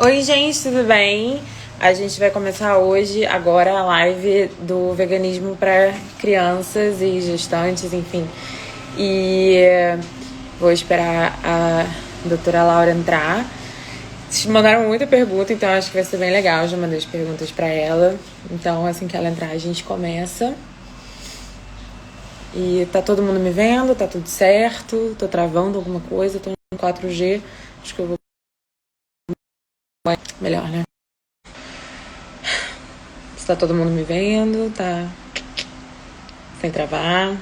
Oi, gente, tudo bem? A gente vai começar hoje, agora, a live do veganismo para crianças e gestantes, enfim. E vou esperar a doutora Laura entrar. Vocês mandaram muita pergunta, então acho que vai ser bem legal. Já mandei as perguntas para ela. Então, assim que ela entrar, a gente começa. E tá todo mundo me vendo? Tá tudo certo? Tô travando alguma coisa? Tô em 4G. Acho que eu vou melhor, né? Se tá todo mundo me vendo, tá sem travar.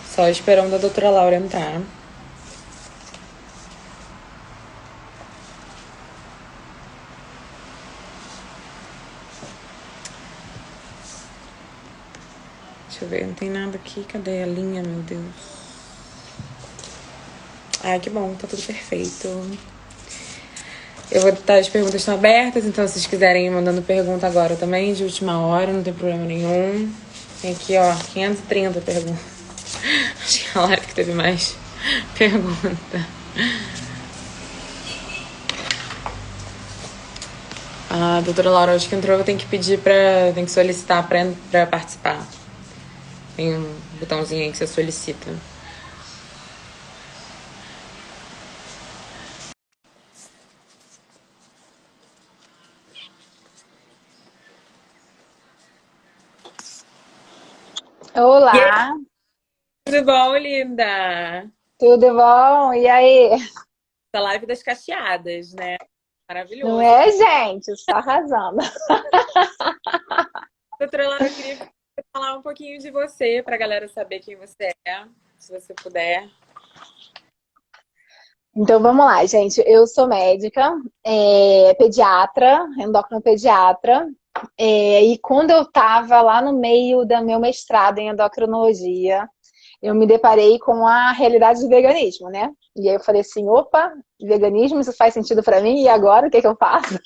Só esperando a doutora Laura entrar. Deixa eu ver, não tem nada aqui. Cadê a linha, meu Deus? Ai, que bom, tá tudo perfeito. Eu vou estar, as perguntas estão abertas, então se vocês quiserem ir mandando pergunta agora também, de última hora, não tem problema nenhum. Tem aqui, ó, 530 perguntas. Acho que é a hora que teve mais pergunta. A doutora Laura, acho que entrou, tem que pedir tem que solicitar pra participar. Tem um botãozinho aí que você solicita. E aí, Olá, tudo bom, linda? tudo bom? E aí? Essa live das cacheadas, né? Não Maravilhoso. é, gente? Só arrasando. Doutora Laura, eu queria falar um pouquinho de você, pra galera saber quem você é, se você puder. Então vamos lá, gente. Eu sou médica, pediatra, endocrinopediatra. E quando eu estava lá no meio do meu mestrado em endocrinologia, eu me deparei com a realidade do veganismo, né? E aí eu falei assim, opa, veganismo, isso faz sentido para mim? E agora, o que eu faço?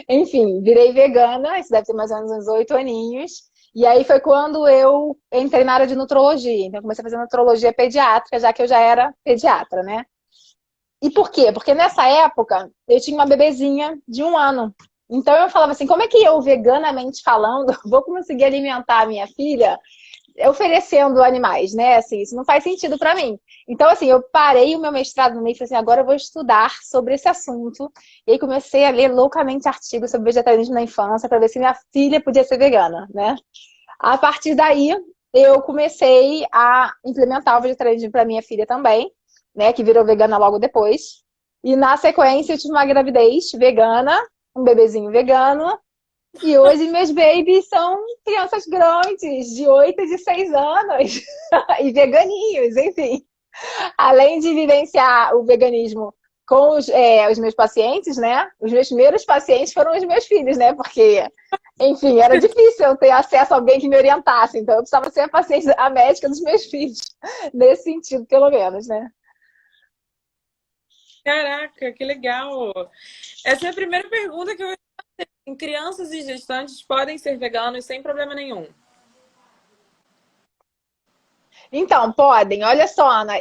Enfim, virei vegana, isso deve ter mais ou menos uns 8 aninhos. E aí foi quando eu entrei na área de nutrologia. Então, eu comecei a fazer nutrologia pediátrica, já que eu já era pediatra, né? E por quê? Porque nessa época eu tinha uma bebezinha de 1 ano. Então eu falava assim, como é que eu, veganamente falando, vou conseguir alimentar a minha filha oferecendo animais, né? Assim, isso não faz sentido para mim. Então, assim, eu parei o meu mestrado no meio e falei assim, agora eu vou estudar sobre esse assunto. E aí comecei a ler loucamente artigos sobre vegetarianismo na infância para ver se minha filha podia ser vegana, né? A partir daí, eu comecei a implementar o vegetarianismo para minha filha também, né? Que virou vegana logo depois. E na sequência, eu tive uma gravidez vegana, um bebezinho vegano, e hoje meus babies são crianças grandes, de 8 e de 6 anos, e veganinhos, enfim. Além de vivenciar o veganismo com os meus pacientes, né? Os meus primeiros pacientes foram os meus filhos, né? Porque, enfim, era difícil eu ter acesso a alguém que me orientasse, então eu precisava ser a paciente, a médica dos meus filhos, nesse sentido, pelo menos, né? Caraca, que legal! Essa é a primeira pergunta que eu em crianças e gestantes podem ser veganos sem problema nenhum. Então, podem, olha só, Ana,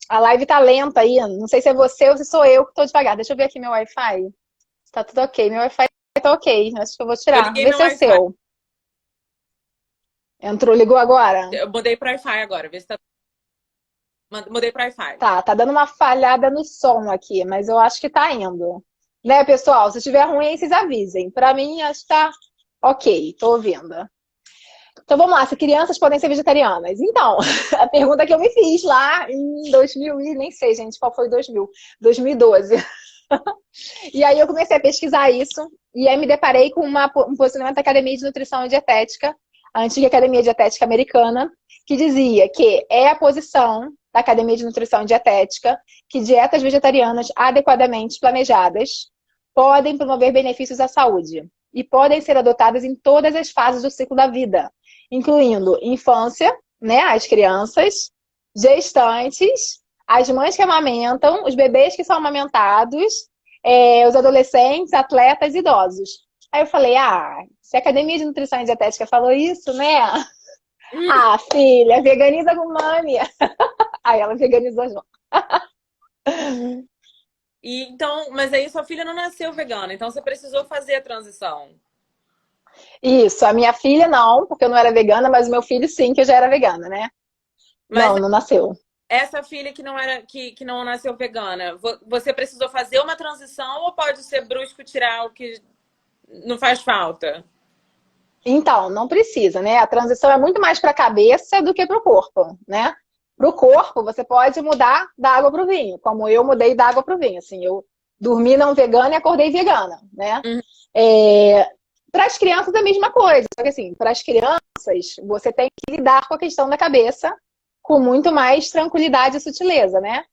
a live tá lenta aí, não sei se é você ou se sou eu que tô devagar. Deixa eu ver aqui meu Wi-Fi. Tá tudo ok, meu Wi-Fi tá ok, acho que eu vou Eu tirar. liguei Vê meu se é o Wi-Fi. seu. Entrou, ligou agora? Eu mudei para Wi-Fi agora. Vê se tá. Mudei para Wi-Fi. Tá dando uma falhada no som aqui, mas eu acho que tá indo. Né, pessoal? Se tiver ruim, aí vocês avisem. Pra mim, acho que tá ok, tô ouvindo. Então vamos lá, se crianças podem ser vegetarianas. Então, a pergunta que eu me fiz lá em 2000 e nem sei, gente, qual foi 2012. E aí eu comecei a pesquisar isso e aí me deparei com um posicionamento da Academia de Nutrição e Dietética, a antiga Academia Dietética Americana, que dizia que é a posição da Academia de Nutrição e Dietética que dietas vegetarianas adequadamente planejadas podem promover benefícios à saúde e podem ser adotadas em todas as fases do ciclo da vida, incluindo infância, né, as crianças, gestantes, as mães que amamentam, os bebês que são amamentados, os adolescentes, atletas, idosos. Aí eu falei, se a Academia de Nutrição e Dietética falou isso, né? Ah, filha, veganiza com mami. Aí ela veganizou junto. E então, mas aí sua filha não nasceu vegana, então você precisou fazer a transição. Isso, a minha filha não, porque eu não era vegana, mas o meu filho sim, que eu já era vegana, né? Mas Não, não nasceu. essa filha que não era que não nasceu vegana, você precisou fazer uma transição ou pode ser brusco tirar o que não faz falta? Então, não precisa, né? A transição é muito mais para a cabeça do que para o corpo, né? Para o corpo, você pode mudar da água para o vinho, como eu mudei da água para o vinho. Assim, eu dormi não vegana e acordei vegana, né? Uhum, Para as crianças é a mesma coisa, só que assim, para as crianças você tem que lidar com a questão da cabeça com muito mais tranquilidade e sutileza, né?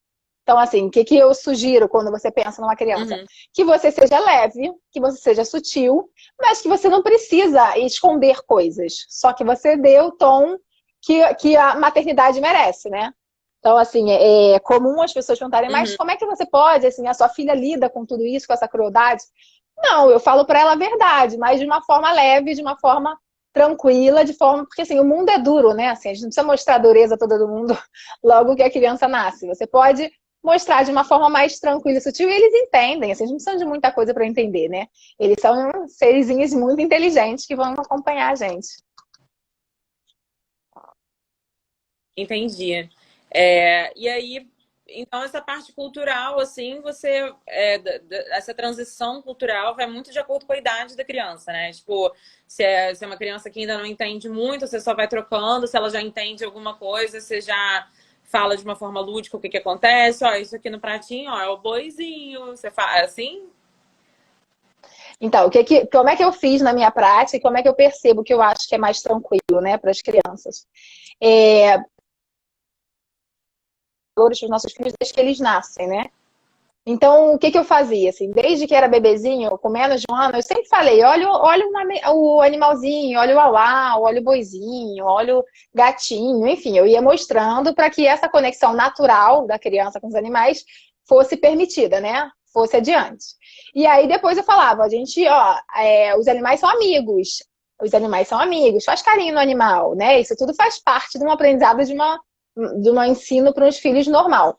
Então, assim, o que, que eu sugiro quando você pensa numa criança? uhum, Que você seja leve, que você seja sutil, mas que você não precisa esconder coisas. Só que você dê o tom que a maternidade merece, né? Então, assim, é comum as pessoas perguntarem, mas uhum. como é que você pode, assim, a sua filha lida com tudo isso, com essa crueldade? Não, eu falo para ela a verdade, mas de uma forma leve, de uma forma tranquila, de forma. Porque, assim, o mundo é duro, né? Assim, a gente não precisa mostrar a dureza toda do mundo logo que a criança nasce. Você pode mostrar de uma forma mais tranquila e sutil, e eles entendem, assim, eles não precisam de muita coisa para entender, né? Eles são serizinhos muito inteligentes que vão acompanhar a gente. Entendi. E aí, então essa parte cultural, assim, essa transição cultural vai muito de acordo com a idade da criança, né? Tipo, se é uma criança que ainda não entende muito, você só vai trocando, se ela já entende alguma coisa, você já fala de uma forma lúdica o que que acontece, ó, isso aqui no pratinho, ó, é o boizinho, você fala assim? Então, como é que eu fiz na minha prática e como é que eu percebo que eu acho que é mais tranquilo, né, para as crianças? Valores para os nossos filhos desde que eles nascem, né? Então, o que, que eu fazia? Assim, desde que era bebezinho, com menos de um ano, eu sempre falei: olha o animalzinho, olha o auá, olha o boizinho, olha o gatinho, enfim, eu ia mostrando para que essa conexão natural da criança com os animais fosse permitida, né? Fosse adiante. E aí depois eu falava: a gente, ó, os animais são amigos. Os animais são amigos, faz carinho no animal, né? Isso tudo faz parte de um aprendizado de um ensino para os filhos normal.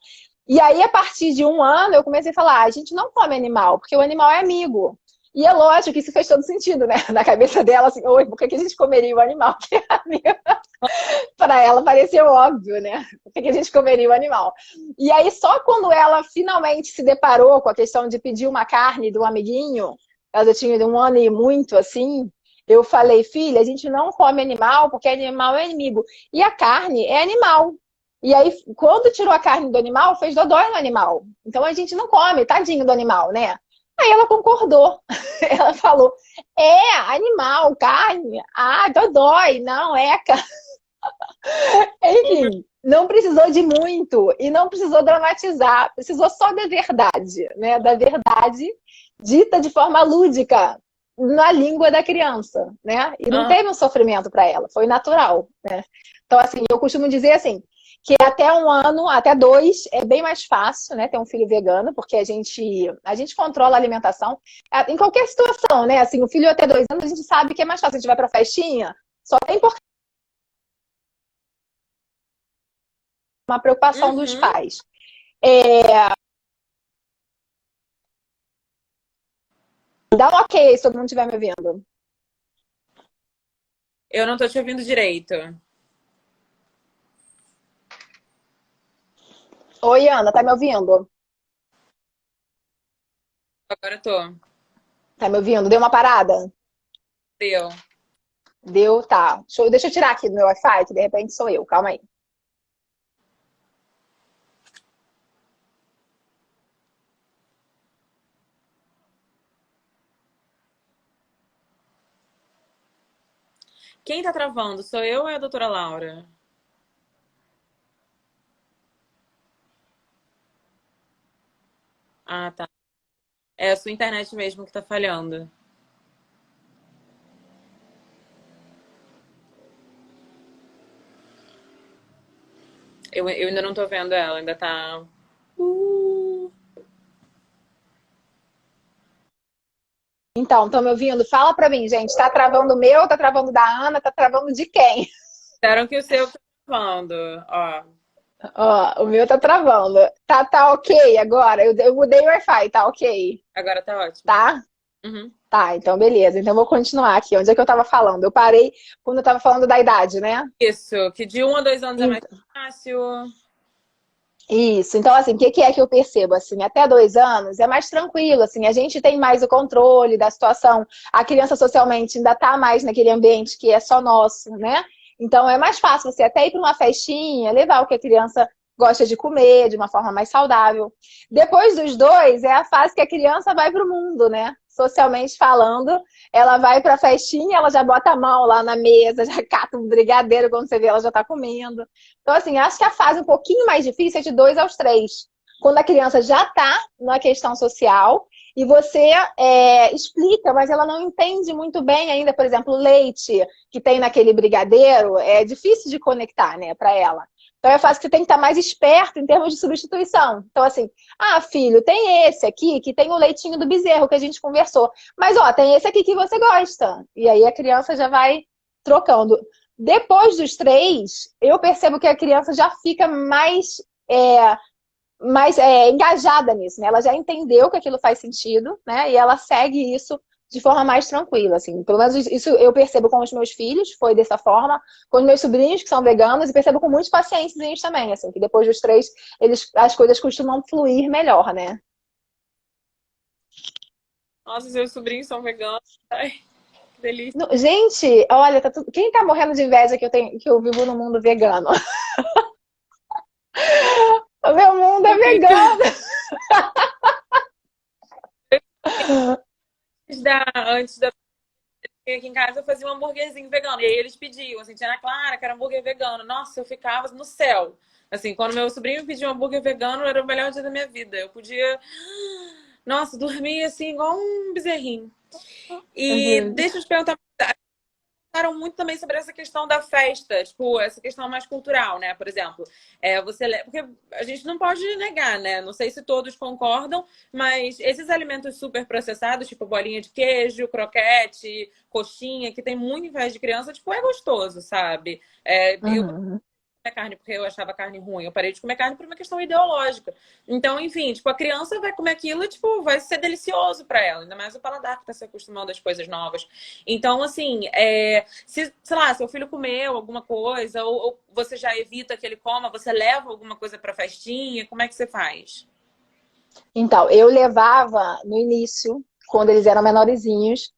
E aí, a partir de um ano, eu comecei a falar: a gente não come animal, porque o animal é amigo. E é lógico que isso fez todo sentido, né? Na cabeça dela, assim, oi, por que a gente comeria o animal que é amigo? Para ela pareceu óbvio, né? Por que a gente comeria o animal? E aí, só quando ela finalmente se deparou com a questão de pedir uma carne do amiguinho, ela já tinha de um ano e muito assim, eu falei: filha, a gente não come animal porque animal é inimigo. E a carne é animal. E aí, quando tirou a carne do animal, fez dodói no animal. Então a gente não come, tadinho do animal, né? Aí ela concordou. Ela falou: animal, carne, dodói, não é. Enfim, não precisou de muito e não precisou dramatizar, precisou só da verdade, né? Da verdade dita de forma lúdica na língua da criança, né? E não Aham. teve um sofrimento para ela, foi natural, né? Então, assim, eu costumo dizer assim, que até um ano, até dois, é bem mais fácil, né, ter um filho vegano, porque a gente controla a alimentação em qualquer situação, né? Assim, o filho até 2 anos, a gente sabe que é mais fácil. A gente vai para festinha, só tem por uma preocupação dos Uhum. pais. É, dá um ok se todo mundo estiver me ouvindo. Eu não tô te ouvindo direito. Oi, Ana, tá me ouvindo? Agora eu tô. Tá me ouvindo? Deu uma parada? Deu. Deu, tá. Deixa eu tirar aqui do meu Wi-Fi, que de repente sou eu. Calma aí. Quem tá travando? Sou eu ou é a doutora Laura? Ah, tá. É a sua internet mesmo que tá falhando. Eu ainda não tô vendo ela, ainda tá. Uh. Então, estão me ouvindo? Fala pra mim, gente. Tá travando o meu, tá travando da Ana, tá travando de quem? Disseram que o seu que tá travando. Ó. Ó, o meu tá travando. Tá ok agora? Eu mudei o Wi-Fi, tá ok? Agora tá ótimo. Tá? Uhum. Tá, então beleza. Então eu vou continuar aqui. Onde é que eu tava falando? Eu parei quando eu tava falando da idade, né? Isso, que de 1 a 2 anos é mais Então, fácil. isso. Então, assim, o que que é que eu percebo? Assim, até 2 anos é mais tranquilo, assim, a gente tem mais o controle da situação. A criança socialmente ainda tá mais naquele ambiente que é só nosso, né? Então é mais fácil você até ir para uma festinha, levar o que a criança gosta de comer de uma forma mais saudável. Depois dos 2, é a fase que a criança vai para o mundo, né? Socialmente falando, ela vai para a festinha, ela já bota a mão lá na mesa, já cata um brigadeiro, quando você vê, ela já está comendo. Então, assim, acho que a fase um pouquinho mais difícil é de 2 aos 3. Quando a criança já está na questão social e você explica, mas ela não entende muito bem ainda, por exemplo, o leite que tem naquele brigadeiro, é difícil de conectar, né, para ela. Então é fácil que você tem que estar mais esperto em termos de substituição. Então, assim, filho, tem esse aqui que tem o leitinho do bezerro que a gente conversou. Mas, ó, tem esse aqui que você gosta. E aí a criança já vai trocando. Depois dos 3, eu percebo que a criança já fica mais engajada nisso, né? Ela já entendeu que aquilo faz sentido, né? E ela segue isso de forma mais tranquila, assim. Pelo menos isso eu percebo com os meus filhos, foi dessa forma, com os meus sobrinhos que são veganos, e percebo com muitos pacientes também, assim, que depois dos 3, as coisas costumam fluir melhor, né? Nossa, seus sobrinhos são veganos. Ai, que delícia. Gente, olha, quem tá morrendo de inveja que eu vivo no mundo vegano? O meu mundo é Muito. vegano! Antes da aqui em casa eu fazia um hambúrguerzinho vegano. E aí eles pediam, assim, tinha Ana Clara, que era hambúrguer vegano. Nossa, eu ficava no céu. Assim, quando meu sobrinho me pediu um hambúrguer vegano, era o melhor dia da minha vida. Eu podia, nossa, dormir assim, igual um bezerrinho. Meu E Deus. deixa eu te perguntar, falaram muito também sobre essa questão da festa, tipo, essa questão mais cultural, né? Por exemplo, porque a gente não pode negar, né? Não sei se todos concordam, mas esses alimentos super processados, tipo bolinha de queijo, croquete, coxinha, que tem muito em festa de criança, tipo, é gostoso, sabe? Eu Uhum. carne porque eu achava carne ruim. Eu parei de comer carne por uma questão ideológica. Então, enfim, tipo, a criança vai comer aquilo e, tipo, vai ser delicioso para ela. Ainda mais o paladar que tá se acostumando às coisas novas. Então, assim, se, sei lá, seu filho comeu alguma coisa, ou você já evita que ele coma, você leva alguma coisa pra festinha, como é que você faz? Então, eu levava no início, quando eles eram menorzinhos,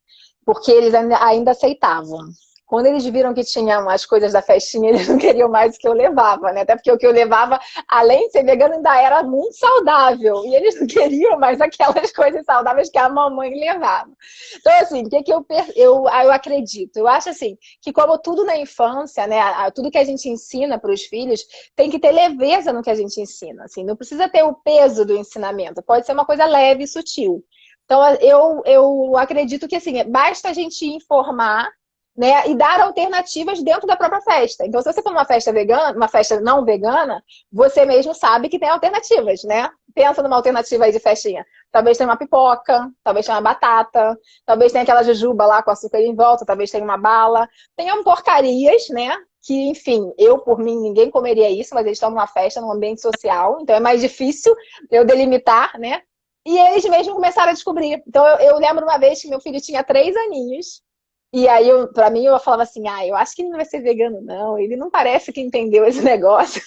porque eles ainda aceitavam. Quando eles viram que tinham as coisas da festinha, eles não queriam mais o que eu levava, né? Até porque o que eu levava, além de ser vegano, ainda era muito saudável. E eles não queriam mais aquelas coisas saudáveis que a mamãe levava. Então, assim, o que, que eu acredito? Eu acho assim, que como tudo na infância, né? Tudo que a gente ensina para os filhos, tem que ter leveza no que a gente ensina. Assim, não precisa ter o peso do ensinamento. Pode ser uma coisa leve e sutil. Então, eu acredito que assim, basta a gente informar, né, e dar alternativas dentro da própria festa. Então, se você for numa festa vegana, uma festa não vegana, você mesmo sabe que tem alternativas, né? Pensa numa alternativa aí de festinha. Talvez tenha uma pipoca, talvez tenha uma batata, talvez tenha aquela jujuba lá com açúcar em volta, talvez tenha uma bala. Tenham porcarias, né? Que, enfim, eu, por mim, ninguém comeria isso, mas eles estão numa festa, num ambiente social, então é mais difícil eu delimitar, né? E eles mesmos começaram a descobrir. Então, eu lembro uma vez que meu filho tinha 3 aninhos, e aí, pra mim, eu falava assim, eu acho que ele não vai ser vegano, não. Ele não parece que entendeu esse negócio.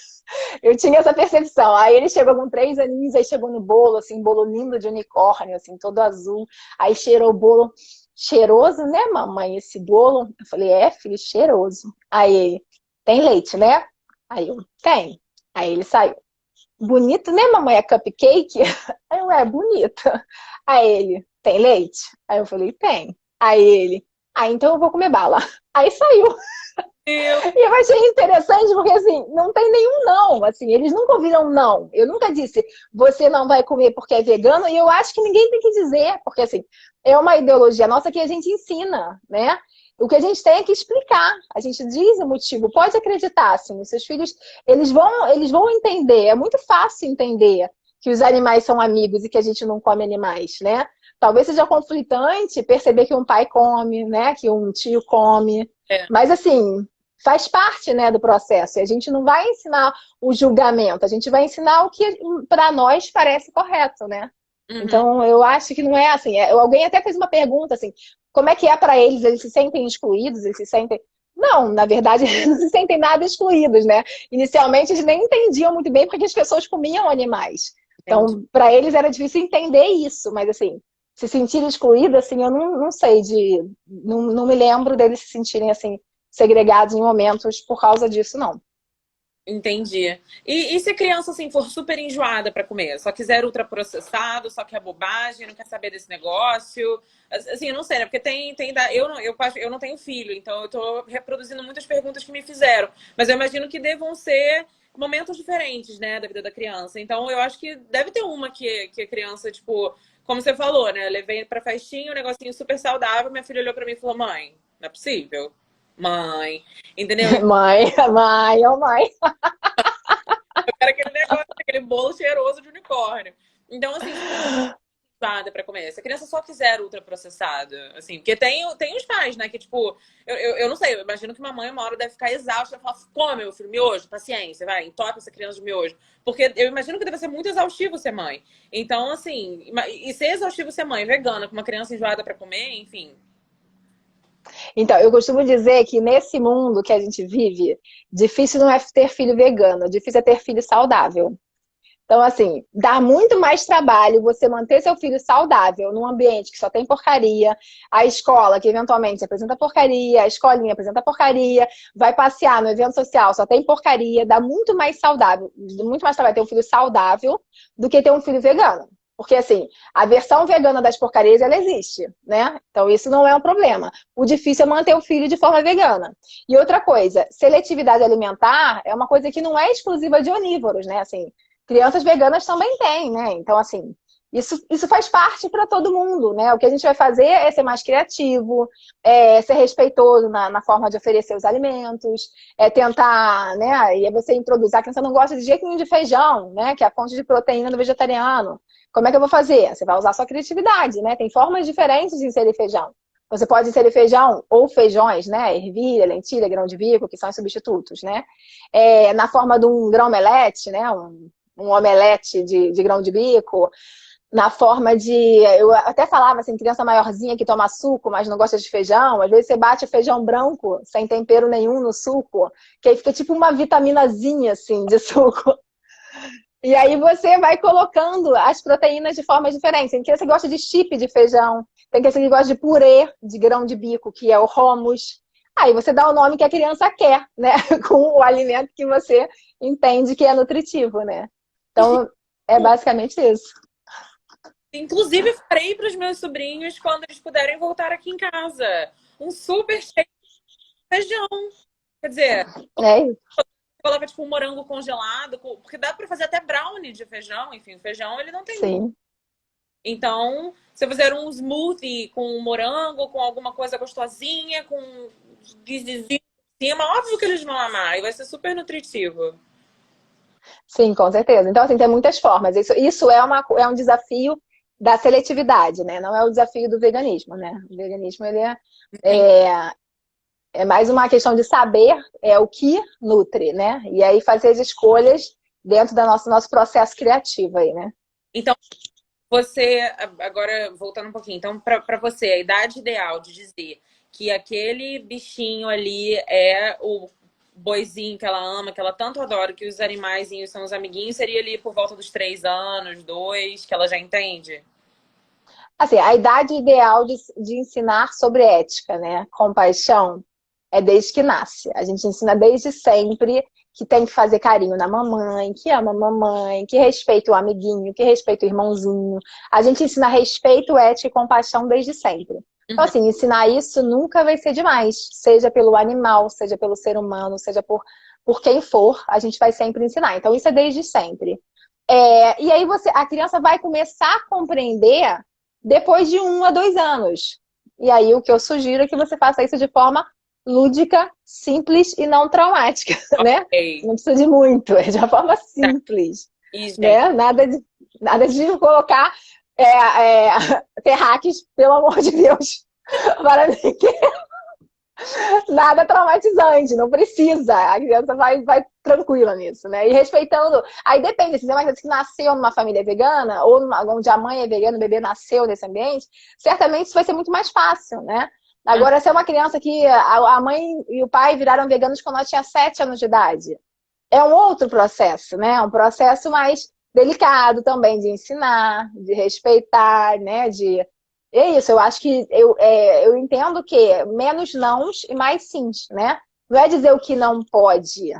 Eu tinha essa percepção. Aí ele chegou com 3 aninhos, aí chegou no bolo, assim, um bolo lindo de unicórnio, assim, todo azul. Aí cheirou o bolo. Cheiroso, né, mamãe, esse bolo? Eu falei, filho, cheiroso. Aí ele, tem leite, né? Aí eu, tem. Aí ele saiu. Bonito, né, mamãe? É cupcake? Aí eu, bonita. Aí ele, tem leite? Aí eu falei, tem. Aí ele, então eu vou comer bala. Aí saiu. Eu, E eu achei interessante porque, assim, não tem nenhum não. Assim, eles nunca ouviram não. Eu nunca disse, você não vai comer porque é vegano. E eu acho que ninguém tem que dizer, porque, assim, é uma ideologia nossa que a gente ensina, né? O que a gente tem é que explicar. A gente diz o motivo. Pode acreditar, assim, os seus filhos, eles vão entender. É muito fácil entender que os animais são amigos e que a gente não come animais, né? Talvez seja conflitante perceber que um pai come, né? Que um tio come. é, Mas, assim, faz parte, né, do processo. E a gente não vai ensinar o julgamento, a gente vai ensinar o que para nós parece correto, né? Uhum. Então, eu acho que não é assim. Alguém até fez uma pergunta assim, como é que é para eles? Eles se sentem excluídos? Eles se sentem... Não, na verdade, eles não se sentem nada excluídos, né? Inicialmente, eles nem entendiam muito bem porque as pessoas comiam animais. Entendi. Então, para eles era difícil entender isso, mas assim, se sentir excluído, assim, eu não sei não me lembro deles se sentirem assim segregados em momentos por causa disso, não. Entendi. E se a criança assim for super enjoada para comer, só quiser ultraprocessado, só quer bobagem, não quer saber desse negócio, assim, eu não sei, né? Porque eu não tenho filho, então eu tô reproduzindo muitas perguntas que me fizeram, mas eu imagino que devam ser momentos diferentes, né, da vida da criança. Então eu acho que deve ter uma que a criança, tipo, como você falou, né? Eu levei pra festinha um negocinho super saudável, minha filha olhou para mim e falou: "Mãe, não é possível. Mãe, entendeu? Mãe, mãe, oh mãe. Era aquele negócio, aquele bolo cheiroso de unicórnio. Então, assim, para comer. Se a criança só quiser ultraprocessado, assim, porque tem os pais, né, que tipo, eu não sei, eu imagino que uma mãe uma hora deve ficar exausta e falar, come, meu filho, miojo, paciência, vai, entope essa criança de miojo. Porque eu imagino que deve ser muito exaustivo ser mãe. Então, assim, e ser exaustivo ser mãe vegana, com uma criança enjoada para comer, enfim. Então, eu costumo dizer que nesse mundo que a gente vive, difícil não é ter filho vegano, difícil é ter filho saudável. Então, assim, dá muito mais trabalho você manter seu filho saudável num ambiente que só tem porcaria, a escola que eventualmente apresenta porcaria, a escolinha apresenta porcaria, vai passear no evento social, só tem porcaria, dá muito mais trabalho ter um filho saudável do que ter um filho vegano. Porque, assim, a versão vegana das porcarias, ela existe, né? Então, isso não é um problema. O difícil é manter o filho de forma vegana. E outra coisa, seletividade alimentar é uma coisa que não é exclusiva de onívoros, né? Assim, crianças veganas também têm, né? Então, assim, isso faz parte para todo mundo, né? O que a gente vai fazer é ser mais criativo, ser respeitoso na forma de oferecer os alimentos, tentar, né? E é você introduzir, a criança não gosta de jeito nenhum de feijão, né? Que é a fonte de proteína do vegetariano. Como é que eu vou fazer? Você vai usar a sua criatividade, né? Tem formas diferentes de inserir feijão. Você pode inserir feijão ou feijões, né? Ervilha, lentilha, grão de bico, que são os substitutos, né? Na forma de um grão-omelete, né? Um omelete de grão de bico, na forma de... Eu até falava assim, criança maiorzinha que toma suco, mas não gosta de feijão, às vezes você bate feijão branco, sem tempero nenhum no suco, que aí fica tipo uma vitaminazinha, assim, de suco. E aí você vai colocando as proteínas de formas diferentes. Tem criança que gosta de chip de feijão, tem criança que gosta de purê de grão de bico, que é o hummus. Aí você dá o nome que a criança quer, né? Com o alimento que você entende que é nutritivo, né? Então, é basicamente isso. Inclusive, farei para os meus sobrinhos quando eles puderem voltar aqui em casa. Um super cheio de feijão. Quer dizer, É isso. coloca tipo um morango congelado, porque dá para fazer até brownie de feijão. Enfim, o feijão ele não tem glúten. Sim. Então, se eu fizer um smoothie com morango, com alguma coisa gostosinha, com guizizinho em cima, óbvio que eles vão amar e vai ser super nutritivo. Sim, com certeza. Então, assim, tem muitas formas. Isso é um desafio da seletividade, né? Não é o desafio do veganismo, né? O veganismo, ele é, é mais uma questão de saber o que nutre, né? E aí fazer as escolhas dentro do nosso processo criativo aí, né? Então, você, agora voltando um pouquinho, então, para você, a idade ideal de dizer que aquele bichinho ali é o boizinho que ela ama, que ela tanto adora, que os animaizinhos são os amiguinhos, seria ali por volta dos 3 anos, 2, que ela já entende? Assim, a idade ideal de ensinar sobre ética, né? Compaixão, é desde que nasce. A gente ensina desde sempre que tem que fazer carinho na mamãe, que ama a mamãe, que respeita o amiguinho, que respeita o irmãozinho. A gente ensina respeito, ética e compaixão desde sempre. Então, Uhum. assim, ensinar isso nunca vai ser demais. Seja pelo animal, seja pelo ser humano, seja por quem for, a gente vai sempre ensinar. Então, isso é desde sempre. E aí a criança vai começar a compreender depois de 1 a 2 anos. E aí o que eu sugiro é que você faça isso de forma lúdica, simples e não traumática, né? Ok. Não precisa de muito, é de uma forma Tá. simples, E, gente, né? Nada de colocar terráqueos, pelo amor de Deus, para ninguém. Nada traumatizante, não precisa. A criança vai tranquila nisso, né? E respeitando. Aí depende, se é uma criança que nasceu numa família vegana, ou onde a mãe é vegana, o bebê nasceu nesse ambiente, certamente isso vai ser muito mais fácil, né? Agora, se é uma criança que a mãe e o pai viraram veganos quando ela tinha 7 anos de idade, é um outro processo, né? É um processo mais delicado também de ensinar, de respeitar, né? É isso, eu acho que eu entendo que menos nãos e mais sims, né? Não é dizer o que não pode,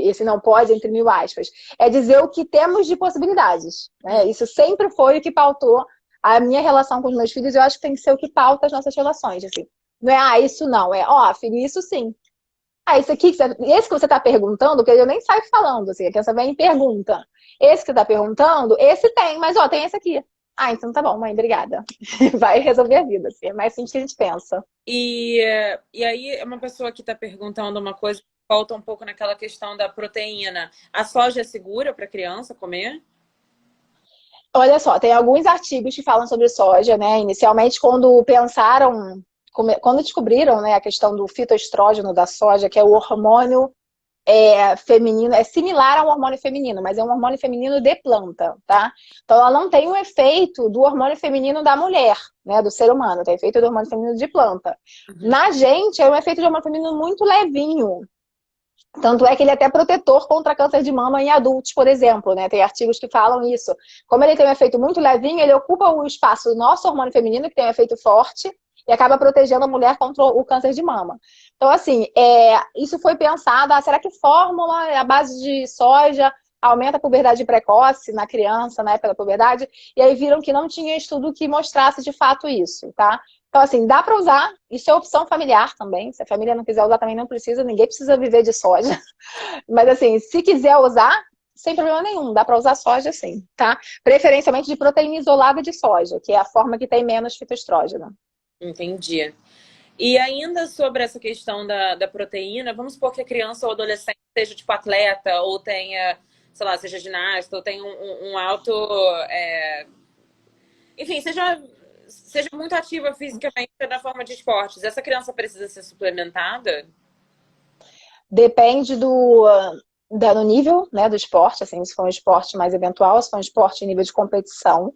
esse não pode entre mil aspas, é dizer o que temos de possibilidades, né? Isso sempre foi o que pautou a minha relação com os meus filhos, eu acho que tem que ser o que pauta as nossas relações, assim. Não é, isso não, filho, isso sim. Isso aqui, esse que você está perguntando, porque eu nem saio falando, assim, a criança vem e pergunta. Esse que você está perguntando, esse tem, mas tem esse aqui. Então tá bom, mãe, obrigada. Vai resolver a vida, assim, é mais simples que a gente pensa. E aí, uma pessoa que está perguntando uma coisa, volta um pouco naquela questão da proteína. A soja é segura para criança comer? Olha só, tem alguns artigos que falam sobre soja, né? Inicialmente, quando pensaram, quando descobriram, né, a questão do fitoestrógeno da soja, que é o hormônio feminino, é similar a um hormônio feminino, mas é um hormônio feminino de planta, tá? Então ela não tem o efeito do hormônio feminino da mulher, né, do ser humano, tem efeito do hormônio feminino de planta. Na gente, é um efeito de hormônio feminino muito levinho. Tanto é que ele é até protetor contra câncer de mama em adultos, por exemplo, né? Tem artigos que falam isso. Como ele tem um efeito muito levinho, ele ocupa o espaço do nosso hormônio feminino, que tem um efeito forte, e acaba protegendo a mulher contra o câncer de mama. Então, assim, isso foi pensado, será que fórmula à base de soja aumenta a puberdade precoce na criança, né, pela puberdade? E aí viram que não tinha estudo que mostrasse de fato isso, tá? Então, assim, dá para usar, isso é opção familiar também. Se a família não quiser usar, também não precisa, ninguém precisa viver de soja. Mas, assim, se quiser usar, sem problema nenhum, dá para usar soja sim, tá? Preferencialmente de proteína isolada de soja, que é a forma que tem menos fitoestrógeno. Entendi. E ainda sobre essa questão da proteína, vamos supor que a criança ou adolescente seja tipo atleta, ou tenha, sei lá, seja ginasta, ou tenha um alto. Enfim, seja muito ativa fisicamente na forma de esportes. Essa criança precisa ser suplementada? Depende do nível, né, do esporte, assim, se for um esporte mais eventual, se for um esporte em nível de competição.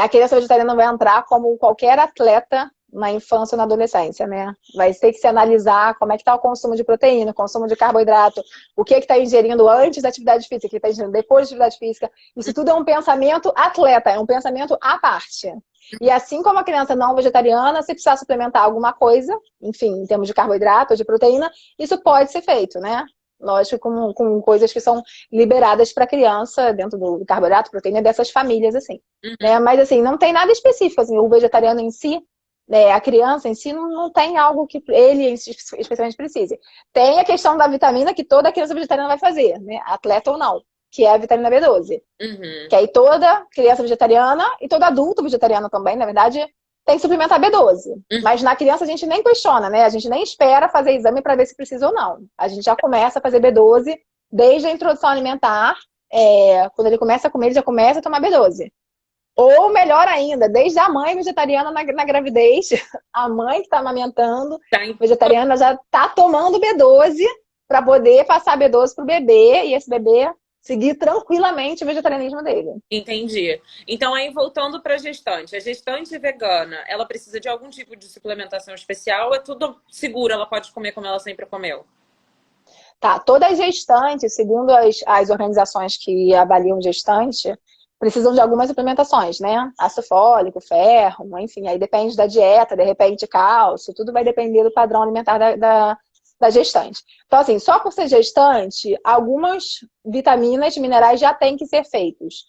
A criança vegetariana vai entrar como qualquer atleta na infância ou na adolescência, né? Vai ter que se analisar como é que está o consumo de proteína, o consumo de carboidrato, o que está ingerindo antes da atividade física, o que está ingerindo depois da atividade física. Isso tudo é um pensamento atleta, é um pensamento à parte. E assim como a criança não vegetariana, se precisar suplementar alguma coisa, enfim, em termos de carboidrato ou de proteína, isso pode ser feito, né? Lógico, com coisas que são liberadas para criança dentro do carboidrato, proteína dessas famílias, assim. Né? Mas, assim, não tem nada específico, assim, o vegetariano em si, né, a criança em si, não tem algo que ele especialmente precise. Tem a questão da vitamina que toda criança vegetariana vai fazer, né? Atleta ou não, que é a vitamina B12. Uhum. Que aí toda criança vegetariana e todo adulto vegetariano também, na verdade, tem que suplementar B12. Mas na criança a gente nem questiona, né? A gente nem espera fazer exame para ver se precisa ou não. A gente já começa a fazer B12 desde a introdução alimentar. Quando ele começa a comer, ele já começa a tomar B12. Ou melhor ainda, desde a mãe vegetariana na gravidez, a mãe que está amamentando, vegetariana, já está tomando B12 para poder passar B12 para o bebê e esse bebê seguir tranquilamente o vegetarianismo dele. Entendi. Então, aí, voltando para a gestante vegana, ela precisa de algum tipo de suplementação especial? É tudo seguro, ela pode comer como ela sempre comeu? Tá, toda gestante, segundo as organizações que avaliam gestante, precisam de algumas suplementações, né? Ácido fólico, ferro, enfim, aí depende da dieta, de repente cálcio, tudo vai depender do padrão alimentar da gestante. Então, assim, só por ser gestante, algumas vitaminas, minerais já têm que ser feitos.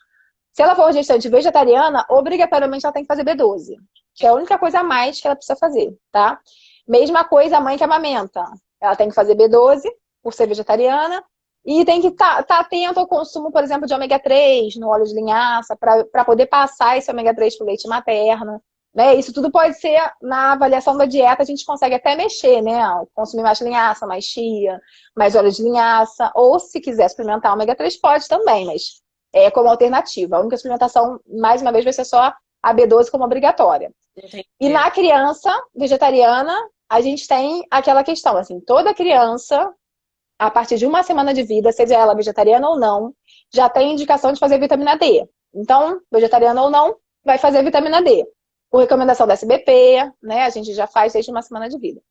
Se ela for gestante vegetariana, obrigatoriamente ela tem que fazer B12, que é a única coisa a mais que ela precisa fazer, tá? Mesma coisa a mãe que amamenta. Ela tem que fazer B12, por ser vegetariana, e tem que estar atento ao consumo, por exemplo, de ômega 3 no óleo de linhaça, para poder passar esse ômega 3 para o leite materno. Né? Isso tudo pode ser, na avaliação da dieta, a gente consegue até mexer, né? Consumir mais linhaça, mais chia, mais óleo de linhaça, ou se quiser suplementar ômega 3, pode também, mas é como alternativa. A única suplementação, mais uma vez, vai ser só a B12 como obrigatória. Entendi. E na criança vegetariana, a gente tem aquela questão, assim, toda criança, a partir de uma semana de vida, seja ela vegetariana ou não, já tem indicação de fazer vitamina D. Então, vegetariana ou não, vai fazer vitamina D. Por recomendação da SBP, né? A gente já faz desde uma semana de vida.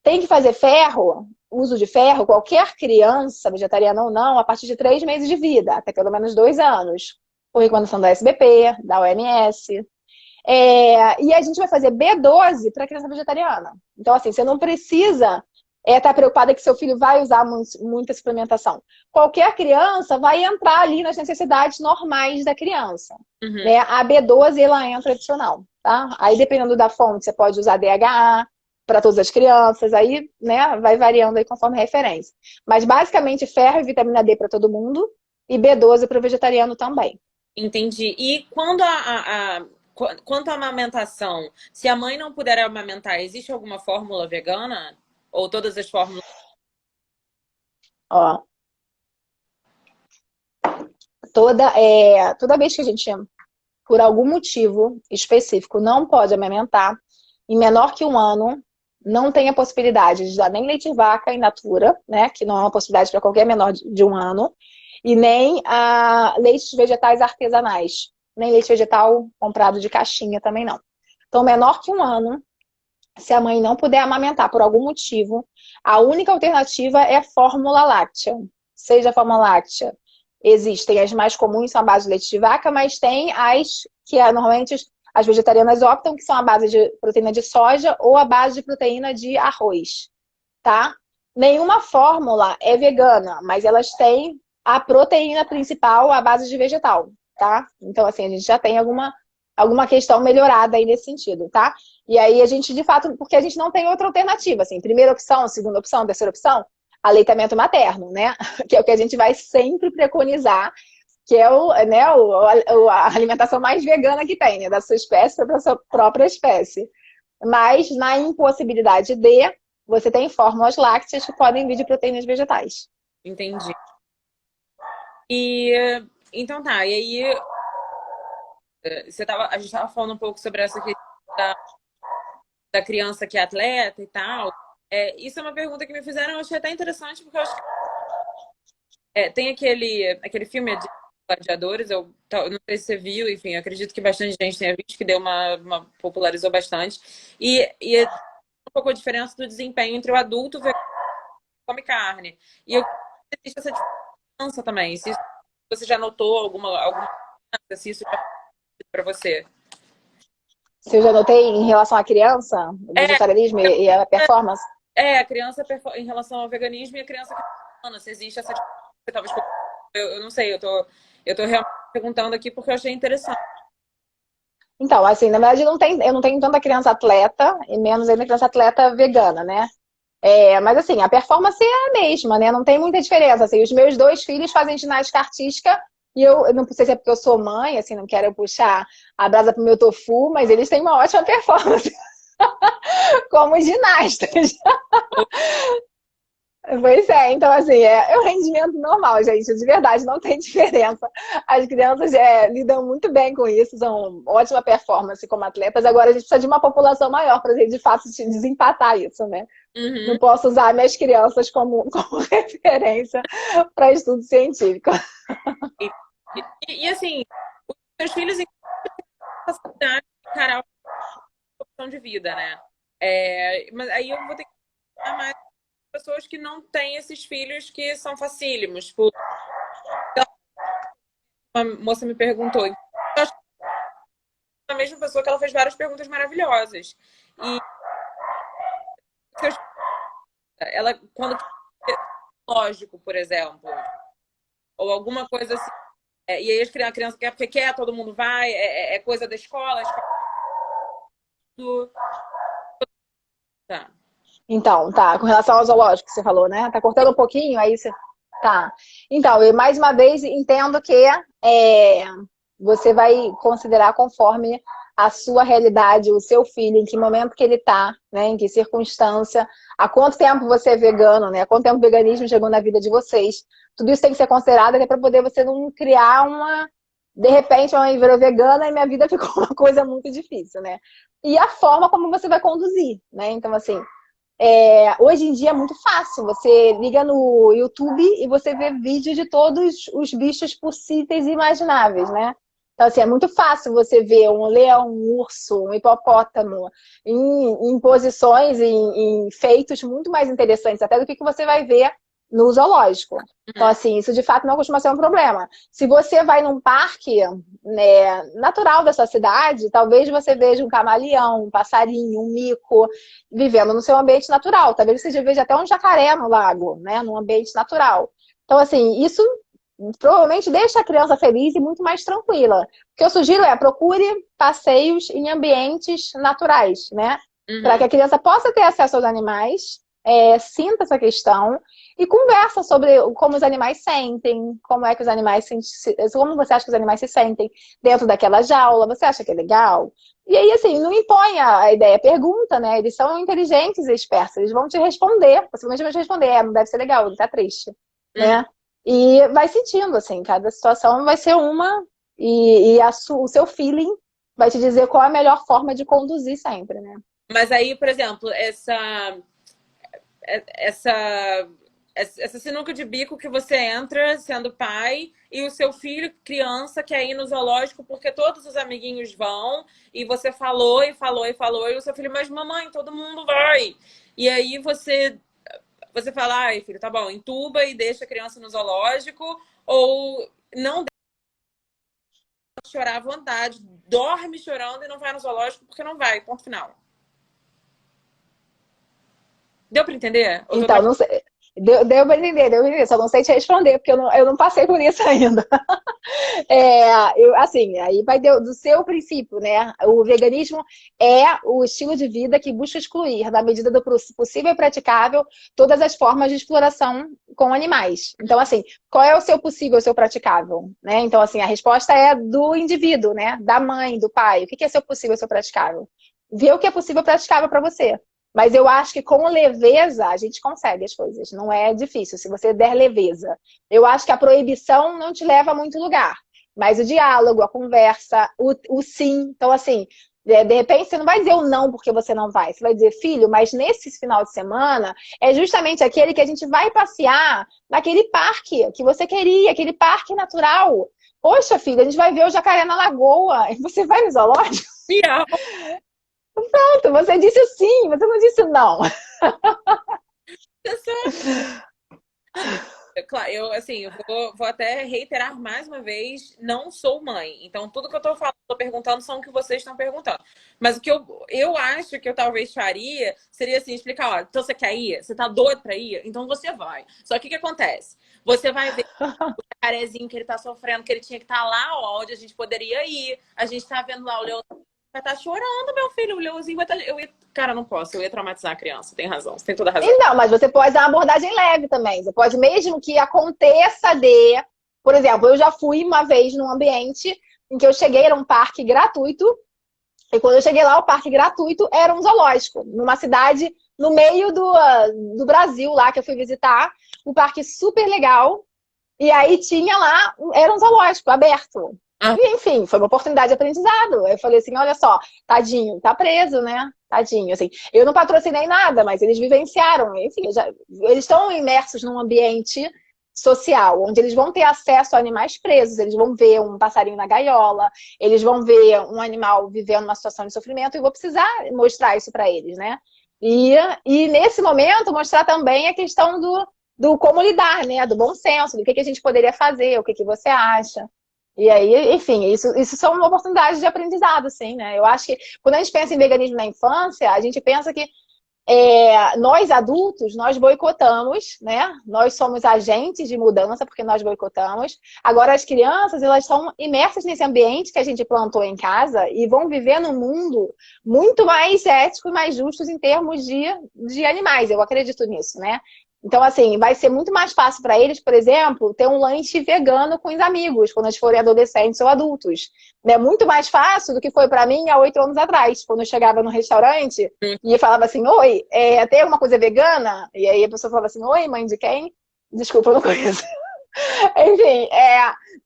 Tem que fazer ferro, uso de ferro, qualquer criança, vegetariana ou não, a partir de 3 meses de vida, até pelo menos 2 anos. Por recomendação da SBP, da OMS. E a gente vai fazer B12 para criança vegetariana. Então, assim, você não precisa estar preocupada que seu filho vai usar muita suplementação. Qualquer criança vai entrar ali nas necessidades normais da criança. Uhum. Né? A B12, ela entra adicional, tá? Aí, dependendo da fonte, você pode usar DHA para todas as crianças, aí, né, vai variando aí conforme referência. Mas, basicamente, ferro e vitamina D para todo mundo e B12 para o vegetariano também. Entendi. E quanto à amamentação, se a mãe não puder amamentar, existe alguma fórmula vegana? Ou todas as fórmulas? Ó, toda vez que a gente, por algum motivo específico, não pode amamentar, em menor que 1 ano, não tem a possibilidade de dar nem leite de vaca in natura, né? Que não é uma possibilidade para qualquer menor de 1 ano, e nem leites vegetais artesanais. Nem leite vegetal comprado de caixinha também não. Então, menor que 1 ano, se a mãe não puder amamentar por algum motivo, a única alternativa é fórmula láctea. Seja a fórmula láctea, existem as mais comuns, são a base de leite de vaca, mas tem as que normalmente as vegetarianas optam, que são a base de proteína de soja ou a base de proteína de arroz, tá? Nenhuma fórmula é vegana, mas elas têm a proteína principal à base de vegetal, tá? Então, assim, a gente já tem alguma questão melhorada aí nesse sentido, tá? E aí a gente, de fato, porque a gente não tem outra alternativa, assim, primeira opção, segunda opção, terceira opção, aleitamento materno, né? Que é o que a gente vai sempre preconizar, que é a alimentação mais vegana que tem, né? Da sua espécie para a sua própria espécie. Mas, na impossibilidade de, você tem fórmulas lácteas que podem vir de proteínas vegetais. Entendi. E então tá, e aí a gente estava falando um pouco sobre essa questão da criança que é atleta e tal. Isso é uma pergunta que me fizeram, eu achei até interessante, porque eu acho que tem aquele filme de gladiadores, eu não sei se você viu, enfim, eu acredito que bastante gente tenha visto, que deu uma popularizou bastante. E é um pouco a diferença do desempenho entre o adulto vegano que come carne. E eu existe essa diferença também. Se você já notou alguma se isso já para você. Se eu já notei em relação à criança, o vegetarianismo e a performance? A criança em relação ao veganismo e a criança que se existe essa talvez eu não sei, eu tô realmente perguntando aqui porque eu achei interessante. Então, assim, na verdade eu não tenho tanta criança atleta e menos ainda criança atleta vegana, né? Mas assim, a performance é a mesma, né? Não tem muita diferença. Assim, os meus 2 filhos fazem ginástica artística e eu não sei se é porque eu sou mãe, assim, não quero puxar a brasa pro meu tofu, mas eles têm uma ótima performance como ginastas. Pois é, então assim, é o rendimento normal, gente, de verdade, não tem diferença. As crianças lidam muito bem com isso, são ótima performance como atletas. Agora a gente precisa de uma população maior para a gente, de fato, desempatar isso, né? Uhum. Não posso usar minhas crianças como referência para estudo científico. E assim, os seus filhos facilidade de encarar a opção de vida, né? Mas aí eu vou ter que falar mais pessoas que não têm esses filhos que são facílimos. Tipo, uma moça me perguntou, eu acho que é a mesma pessoa que ela fez várias perguntas maravilhosas. E ela, quando lógico, por exemplo, ou alguma coisa assim, e aí a criança quer porque quer, todo mundo vai, é coisa da escola, tudo. Tá. Então, tá, com relação ao zoológico que você falou, né? Tá cortando um pouquinho, aí você... Tá. Então, eu mais uma vez entendo que você vai considerar conforme a sua realidade, o seu filho, em que momento que ele tá, né? Em que circunstância, há quanto tempo você é vegano, né? Há quanto tempo o veganismo chegou na vida de vocês. Tudo isso tem que ser considerado até para poder você não criar de repente, eu virou vegana e minha vida ficou uma coisa muito difícil, né? E a forma como você vai conduzir, né? Então, assim, Hoje em dia é muito fácil. Você liga no YouTube e você vê vídeos de todos os bichos possíveis e imagináveis, né? Então, assim, é muito fácil você ver um leão, um urso, um hipopótamo em posições, em feitos muito mais interessantes até do que você vai ver no zoológico. Então, assim, isso de fato não costuma ser um problema. Se você vai num parque, né, natural da sua cidade, talvez você veja um camaleão, um passarinho, um mico vivendo no seu ambiente natural. Talvez você veja até um jacaré no lago, né, num ambiente natural. Então, assim, isso provavelmente deixa a criança feliz e muito mais tranquila. O que eu sugiro procure passeios em ambientes naturais, né? Para que a criança possa ter acesso aos animais, sinta essa questão e conversa sobre como os animais sentem, como é que os animais como você acha que os animais se sentem dentro daquela jaula, você acha que é legal? E aí, assim, não impõe a ideia, pergunta, né? Eles são inteligentes e espertos, eles vão te responder, possivelmente vão te responder, não deve ser legal, ele tá triste, né? E vai sentindo, assim, cada situação vai ser uma, o seu feeling vai te dizer qual é a melhor forma de conduzir sempre, né? Mas aí, por exemplo, essa sinuca de bico que você entra sendo pai e o seu filho, criança, quer ir no zoológico porque todos os amiguinhos vão e você falou e falou e falou e o seu filho, mas mamãe, todo mundo vai. E aí você fala, ai filho, tá bom, entuba e deixa a criança no zoológico ou não deixa chorar à vontade, dorme chorando e não vai no zoológico porque não vai, ponto final. Deu pra entender? Então, não sei. Deu pra entender, só não sei te responder, porque eu não passei por isso ainda. Assim, aí vai do seu princípio, né? O veganismo é o estilo de vida que busca excluir, na medida do possível e praticável, todas as formas de exploração com animais. Então, assim, qual é o seu possível, o seu praticável? Né? Então, assim, a resposta é do indivíduo, né? Da mãe, do pai. O que é seu possível, seu praticável? Vê o que é possível e praticável para você. Mas eu acho que com leveza a gente consegue as coisas. Não é difícil, se você der leveza. Eu acho que a proibição não te leva a muito lugar. Mas o diálogo, a conversa, o sim. Então, assim, de repente você não vai dizer o não porque você não vai. Você vai dizer, filho, mas nesse final de semana é justamente aquele que a gente vai passear naquele parque que você queria, aquele parque natural. Poxa, filho, a gente vai ver o jacaré na lagoa. Você vai no zoológico? Pronto, você disse sim, você não disse não. Claro, eu vou até reiterar mais uma vez, não sou mãe. Então, tudo que eu tô falando, tô perguntando, são o que vocês estão perguntando. Mas o que eu acho que eu talvez faria seria assim, explicar, ó, então você quer ir? Você tá doido pra ir? Então você vai. Só que o que acontece? Você vai ver o jacarezinho que ele tá sofrendo, que ele tinha que estar lá, ó, onde a gente poderia ir. A gente tá vendo lá o leão vai estar chorando, meu filho. O leãozinho vai estar. Cara, não posso. Eu ia traumatizar a criança. Tem razão. Você tem toda a razão. Então, mas você pode dar uma abordagem leve também. Você pode, mesmo que aconteça de. Por exemplo, eu já fui uma vez num ambiente em que eu cheguei, era um parque gratuito. E quando eu cheguei lá, o parque gratuito era um zoológico. Numa cidade no meio do Brasil, lá que eu fui visitar. Um parque super legal. E aí tinha lá, era um zoológico aberto. E, enfim, foi uma oportunidade de aprendizado. Eu falei assim, olha só, tadinho, tá preso, né? Tadinho, assim. Eu não patrocinei nada, mas eles vivenciaram. Enfim, eles estão imersos num ambiente social, onde eles vão ter acesso a animais presos, eles vão ver um passarinho na gaiola, eles vão ver um animal vivendo uma situação de sofrimento, e eu vou precisar mostrar isso para eles, né? E nesse momento, mostrar também a questão do como lidar, né? Do bom senso, do que a gente poderia fazer, o que você acha. E aí, enfim, isso são uma oportunidade de aprendizado, assim, né? Eu acho que quando a gente pensa em veganismo na infância, a gente pensa que nós adultos, nós boicotamos, né? Nós somos agentes de mudança porque nós boicotamos. Agora as crianças, elas estão imersas nesse ambiente que a gente plantou em casa e vão viver num mundo muito mais ético e mais justo em termos de animais. Eu acredito nisso, né? Então, assim, vai ser muito mais fácil para eles, por exemplo, ter um lanche vegano com os amigos, quando eles forem adolescentes ou adultos. É muito mais fácil do que foi para mim há 8 anos atrás, quando eu chegava no restaurante e falava assim, oi, tem alguma coisa vegana? E aí a pessoa falava assim, oi, mãe de quem? Desculpa, eu não conheço. Enfim,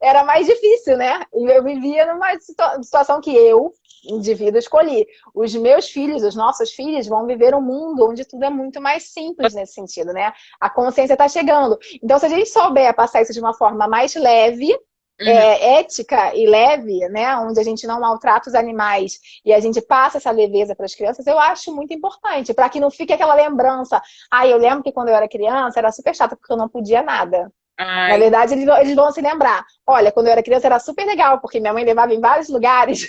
era mais difícil, né? E eu vivia numa situação que eu, indivíduo, escolhi. Os meus filhos, os nossos filhos, vão viver um mundo onde tudo é muito mais simples nesse sentido, né? A consciência está chegando. Então, se a gente souber passar isso de uma forma mais leve, Uhum. ética e leve, né? Onde a gente não maltrata os animais e a gente passa essa leveza para as crianças, eu acho muito importante, para que não fique aquela lembrança. Ah, eu lembro que quando eu era criança era super chato porque eu não podia nada. Na Ai, verdade, eles vão se lembrar. Olha, quando eu era criança era super legal, porque minha mãe levava em vários lugares,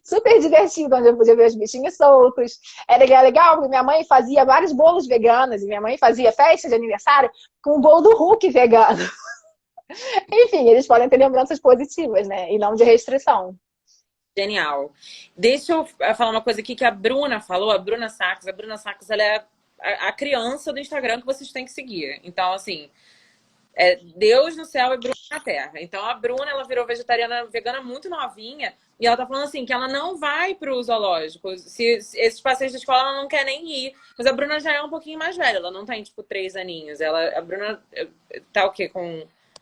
super divertido, onde eu podia ver os bichinhos soltos. Era legal, porque minha mãe fazia vários bolos veganos, e minha mãe fazia festa de aniversário com o bolo do Hulk vegano. Enfim, eles podem ter lembranças positivas, né? E não de restrição. genial. Deixa eu falar uma coisa aqui que a Bruna falou, a Bruna Sacks. A Bruna Sacks, ela é a criança do Instagram que vocês têm que seguir. Então, assim, é Deus no céu e Bruna na terra. Então, a Bruna, ela virou vegetariana, vegana muito novinha. E ela tá falando assim, que ela não vai pro zoológico. Se esses passeios de escola, ela não quer nem ir. Mas a Bruna já é um pouquinho mais velha. Ela não tem, tipo, 3 aninhos. A Bruna tá o quê?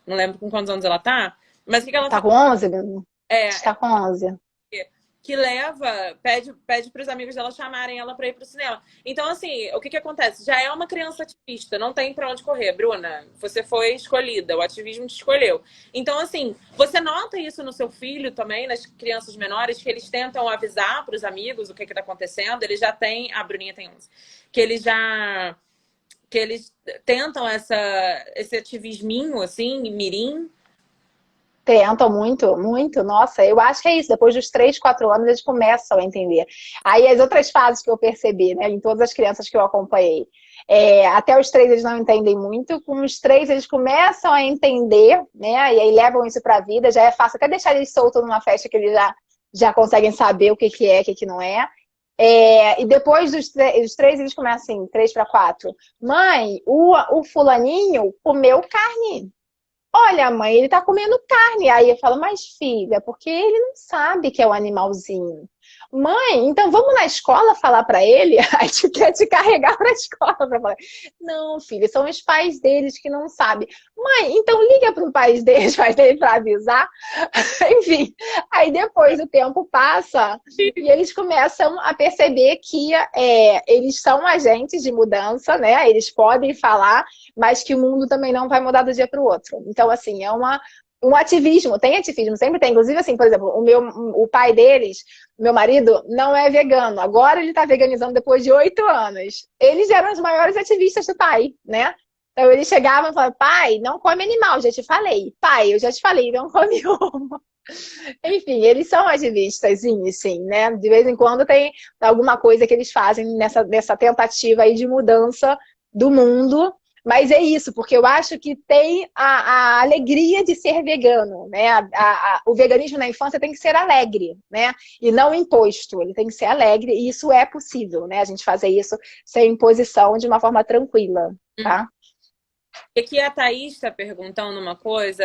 Não lembro com quantos anos ela tá. Mas o que que ela Tá fala? com 11, Bruno? É, Está com 11. que pede para os amigos dela chamarem ela para ir pro cinema. Então, assim, o que que acontece? Já é uma criança ativista, não tem para onde correr, Bruna. Você foi escolhida, o ativismo te escolheu. Então, assim, você nota isso no seu filho também, nas crianças menores, que eles tentam avisar para os amigos o que que tá acontecendo. Eles já têm, a Bruninha tem 11, que eles tentam esse ativisminho, assim, mirim. Tentam muito, muito. Nossa, eu acho que é isso. Depois dos 3, 4 anos, eles começam a entender. Aí as outras fases que eu percebi, né, em todas as crianças que eu acompanhei. Até os 3 eles não entendem muito. Com os 3 eles começam a entender, né? E aí levam isso para a vida. Já é fácil até deixar eles soltos numa festa que eles já conseguem saber o que que é, o que que não é. E depois dos 3 eles começam assim, 3 para 4. Mãe, o fulaninho comeu carne. Olha, mãe, ele tá comendo carne. Aí eu falo, mas filha, porque ele não sabe que é um animalzinho. Mãe, então vamos na escola falar pra ele? Aí tu quer te carregar pra escola pra falar. Não, filha, são os pais deles que não sabem. Mãe, então liga pro pais dele pra avisar. Enfim, aí depois o tempo passa e eles começam a perceber que eles são agentes de mudança, né? Eles podem falar, mas que o mundo também não vai mudar do dia para o outro. Então, assim, um ativismo, tem ativismo, sempre tem. Inclusive, assim, por exemplo, o pai deles, meu marido, não é vegano. Agora ele está veganizando depois de 8 anos. Eles eram os maiores ativistas do pai, né? Então eles chegavam e falavam, pai, não come animal, já te falei. Pai, eu já te falei, não come ovo. Enfim, eles são ativistas, sim, né? De vez em quando tem alguma coisa que eles fazem nessa tentativa aí de mudança do mundo. Mas é isso, porque eu acho que tem a alegria de ser vegano, né? O veganismo na infância tem que ser alegre, né? E não imposto, ele tem que ser alegre, e isso é possível, né? A gente fazer isso sem imposição, de uma forma tranquila, tá? E aqui a Thaís está perguntando uma coisa,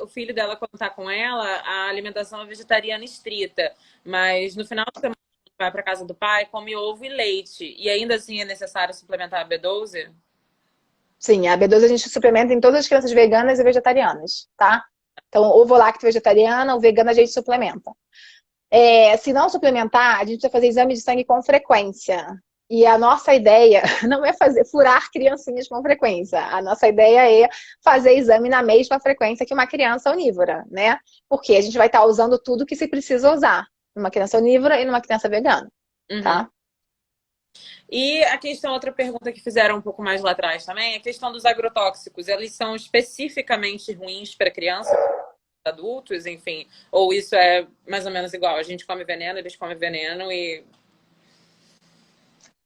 o filho dela, quando tá com ela, a alimentação é vegetariana estrita, mas no final de semana, vai para casa do pai, come ovo e leite. E ainda assim é necessário suplementar a B12? Sim, a B12 a gente suplementa em todas as crianças veganas e vegetarianas, tá? Então, ovo lacto vegetariana, o vegano a gente suplementa. Se não suplementar, a gente vai fazer exame de sangue com frequência. E a nossa ideia não é furar criancinhas com frequência. A nossa ideia é fazer exame na mesma frequência que uma criança onívora, né? Porque a gente vai estar usando tudo que se precisa usar numa criança onívora e numa criança vegana, Uhum. tá? E a questão, outra pergunta que fizeram um pouco mais lá atrás também, a questão dos agrotóxicos. Eles são especificamente ruins para criança, para adultos, enfim? Ou isso é mais ou menos igual? A gente come veneno, eles comem veneno e...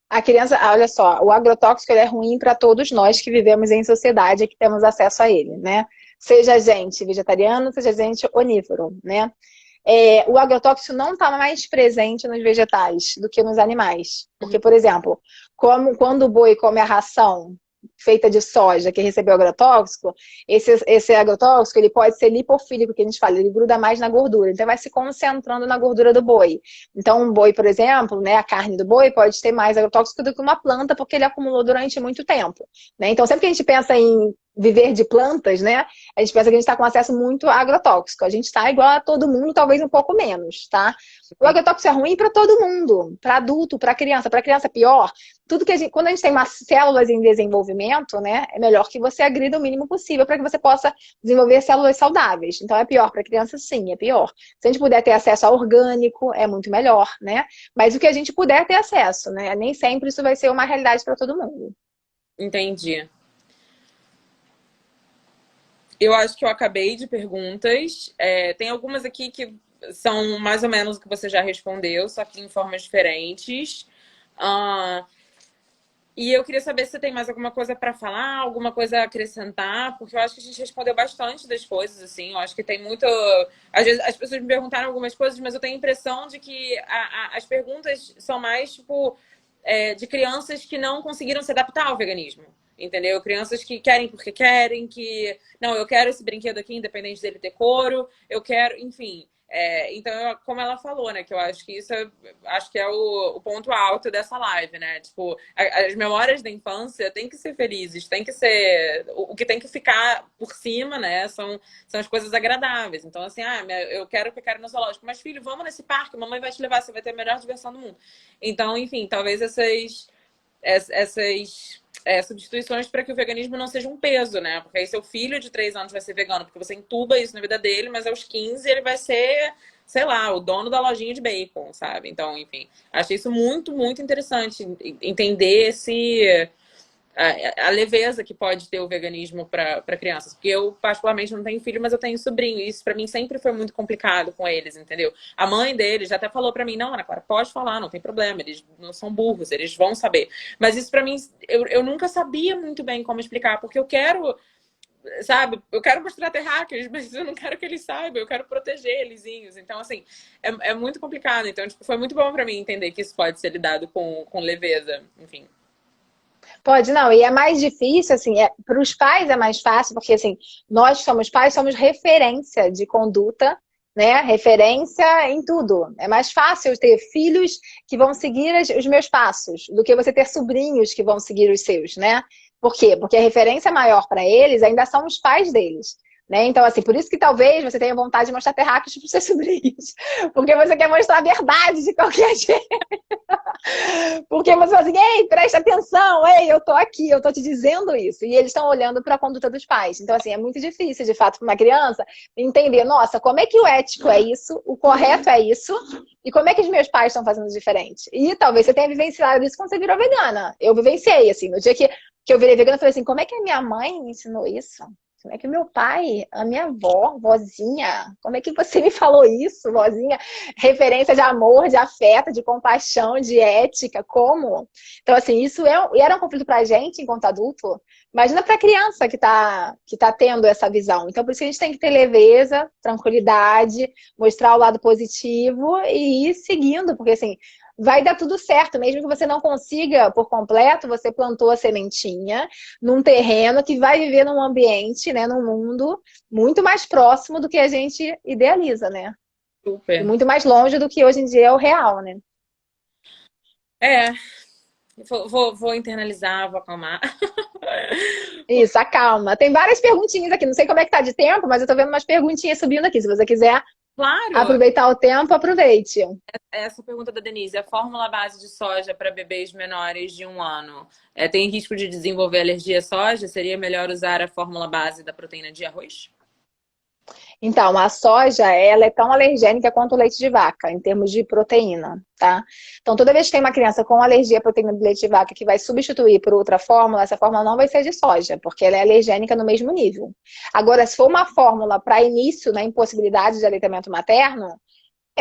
A criança, olha só, o agrotóxico ele é ruim para todos nós que vivemos em sociedade e que temos acesso a ele, né? Seja gente vegetariano, seja gente onívoro, né? O agrotóxico não está mais presente nos vegetais do que nos animais. Porque, por exemplo, quando o boi come a ração feita de soja que recebeu agrotóxico, esse agrotóxico ele pode ser lipofílico, que a gente fala, ele gruda mais na gordura, então vai se concentrando na gordura do boi. Então um boi, por exemplo, né, a carne do boi pode ter mais agrotóxico do que uma planta, porque ele acumulou durante muito tempo, né? Então sempre que a gente pensa em viver de plantas, né? A gente pensa que a gente está com acesso muito a agrotóxico. A gente está igual a todo mundo, talvez um pouco menos, tá? O agrotóxico é ruim para todo mundo, para adulto, para criança. Para criança é pior. Tudo que quando a gente tem umas células em desenvolvimento, né? É melhor que você agrida o mínimo possível para que você possa desenvolver células saudáveis. Então é pior para criança, sim, é pior. Se a gente puder ter acesso a orgânico, é muito melhor, né? Mas o que a gente puder ter acesso, né? Nem sempre isso vai ser uma realidade para todo mundo. Entendi. Eu acho que eu acabei de perguntas. Tem algumas aqui que são mais ou menos o que você já respondeu, só que em formas diferentes. Ah, e eu queria saber se você tem mais alguma coisa para falar, alguma coisa a acrescentar, porque eu acho que a gente respondeu bastante das coisas, assim. Eu acho que tem muito. Às vezes as pessoas me perguntaram algumas coisas, mas eu tenho a impressão de que as perguntas são mais, tipo, de crianças que não conseguiram se adaptar ao veganismo. Entendeu? Crianças que querem porque querem, que. Não, eu quero esse brinquedo aqui, independente dele ter couro, eu quero, enfim. Então, como ela falou, né? Que eu acho que isso acho que é o ponto alto dessa live, né? Tipo, as memórias da infância têm que ser felizes, tem que ser. O que tem que ficar por cima, né? São as coisas agradáveis. Então, assim, eu quero no zoológico. Mas, filho, vamos nesse parque, mamãe vai te levar, você vai ter a melhor diversão do mundo. Então, enfim, talvez essas substituições para que o veganismo não seja um peso, né? Porque aí seu filho de 3 anos vai ser vegano, porque você entuba isso na vida dele, mas aos 15 ele vai ser, sei lá, o dono da lojinha de bacon, sabe? Então, enfim, achei isso muito, muito interessante entender a leveza que pode ter o veganismo para crianças. Porque eu, particularmente, não tenho filho, mas eu tenho sobrinho. E isso, para mim, sempre foi muito complicado com eles, entendeu? A mãe deles já até falou para mim: não, Ana Clara, pode falar, não tem problema. Eles não são burros, eles vão saber. Mas isso, para mim, eu nunca sabia muito bem como explicar, porque eu quero. Sabe, eu quero mostrar terráqueos, mas eu não quero que eles saibam, eu quero proteger elisinhos. Então, assim, é muito complicado. Então, tipo, foi muito bom para mim entender que isso pode ser lidado com leveza, enfim. Pode, não, e é mais difícil, assim, para os pais é mais fácil, porque, assim, nós que somos pais somos referência de conduta, né, referência em tudo. É mais fácil ter filhos que vão seguir os meus passos, do que você ter sobrinhos que vão seguir os seus, né? Por quê? Porque a referência maior para eles ainda são os pais deles. Né? Então, assim, por isso que talvez você tenha vontade de mostrar terráqueos para os seus sobrinhos. Porque você quer mostrar a verdade de qualquer jeito. Porque você fala assim, ei, presta atenção, ei, eu tô aqui, eu tô te dizendo isso. E eles estão olhando para a conduta dos pais. Então, assim, é muito difícil, de fato, para uma criança entender, nossa, como é que o ético é isso, o correto é isso, e como é que os meus pais estão fazendo diferente. E talvez você tenha vivenciado isso quando você virou vegana. Eu vivenciei, assim, no dia que eu virei vegana, eu falei assim, como é que a minha mãe me ensinou isso? Como é que o meu pai, a minha avó, vozinha, como é que você me falou isso, vozinha? Referência de amor, de afeto, de compaixão, de ética, como? Então, assim, isso era um conflito pra gente enquanto adulto. Imagina pra criança que tá tendo essa visão. Então, por isso que a gente tem que ter leveza, tranquilidade, mostrar o lado positivo e ir seguindo, porque, assim, vai dar tudo certo, mesmo que você não consiga por completo, você plantou a sementinha num terreno que vai viver num ambiente, né, num mundo muito mais próximo do que a gente idealiza, né? E Super. muito mais longe do que hoje em dia é o real, né? É, vou internalizar, vou acalmar. Isso, acalma. Tem várias perguntinhas aqui, não sei como é que tá de tempo, mas eu tô vendo umas perguntinhas subindo aqui. Se você quiser Claro, aproveitar o tempo, aproveite. essa pergunta da Denise, a fórmula base de soja para bebês menores de 1 ano tem risco de desenvolver alergia à soja? Seria melhor usar a fórmula base da proteína de arroz? Então, a soja, ela é tão alergênica quanto o leite de vaca, em termos de proteína, tá? Então, toda vez que tem uma criança com alergia à proteína do leite de vaca que vai substituir por outra fórmula, essa fórmula não vai ser de soja, porque ela é alergênica no mesmo nível. Agora, se for uma fórmula para início na impossibilidade de aleitamento materno,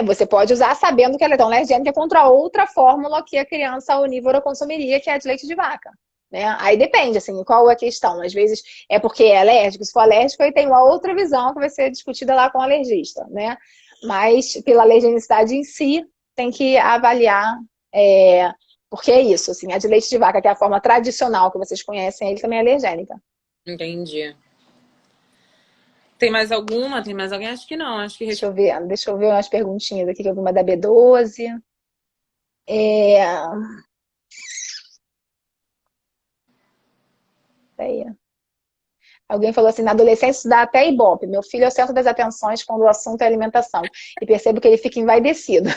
você pode usar sabendo que ela é tão alergênica contra outra fórmula que a criança onívora consumiria, que é a de leite de vaca. Né? Aí depende, assim, qual é a questão. Às vezes é porque é alérgico, se for alérgico, aí tem uma outra visão que vai ser discutida lá com o alergista, né? Mas pela alergenicidade em si, tem que avaliar, porque é isso, assim, a de leite de vaca, que é a forma tradicional que vocês conhecem, ele também é alergênica. Entendi. Tem mais alguma? Tem mais alguém? Acho que não. Acho que Deixa eu ver umas perguntinhas aqui, que alguma da B12. É... Peraí. Alguém falou assim, na adolescência isso dá até ibope. Meu filho é o centro das atenções quando o assunto é alimentação. E percebo que ele fica envaidecido.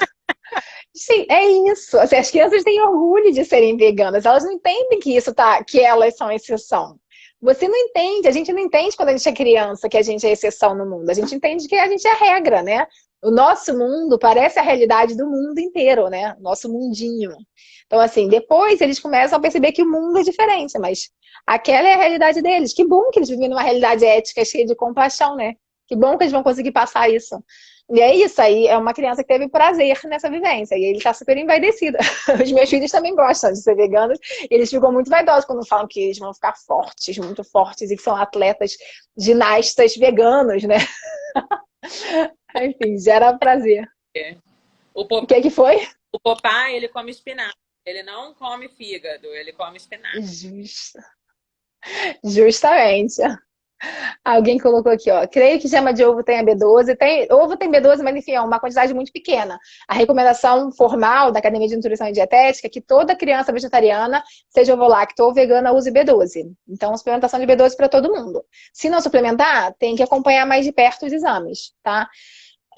Sim, é isso. Assim, as crianças têm orgulho de serem veganas. Elas não entendem que isso tá, que elas são exceção. Você não entende, a gente não entende quando a gente é criança que a gente é exceção no mundo. A gente entende que a gente é regra, né? O nosso mundo parece a realidade do mundo inteiro, né? Nosso mundinho. Então, assim, depois eles começam a perceber que o mundo é diferente, mas aquela é a realidade deles. Que bom que eles vivem numa realidade ética cheia de compaixão, né? Que bom que eles vão conseguir passar isso. E é isso aí, é uma criança que teve prazer nessa vivência. E ele tá super envaidecido. Os meus filhos também gostam de ser veganos. Eles ficam muito vaidosos quando falam que eles vão ficar fortes, muito fortes, e que são atletas ginastas veganos, né? Enfim, gera prazer. O O que foi? O Popeye, ele come espinafre. Ele não come fígado, ele come espinafre. Justa. Justamente. Alguém colocou aqui, ó. Creio que gema de ovo tenha B12. Ovo tem B12, mas enfim, é uma quantidade muito pequena. A recomendação formal da Academia de Nutrição e Dietética é que toda criança vegetariana, seja ovo-lacto ou vegana, use B12. Então, suplementação de B12 para todo mundo. Se não suplementar, tem que acompanhar mais de perto os exames, tá?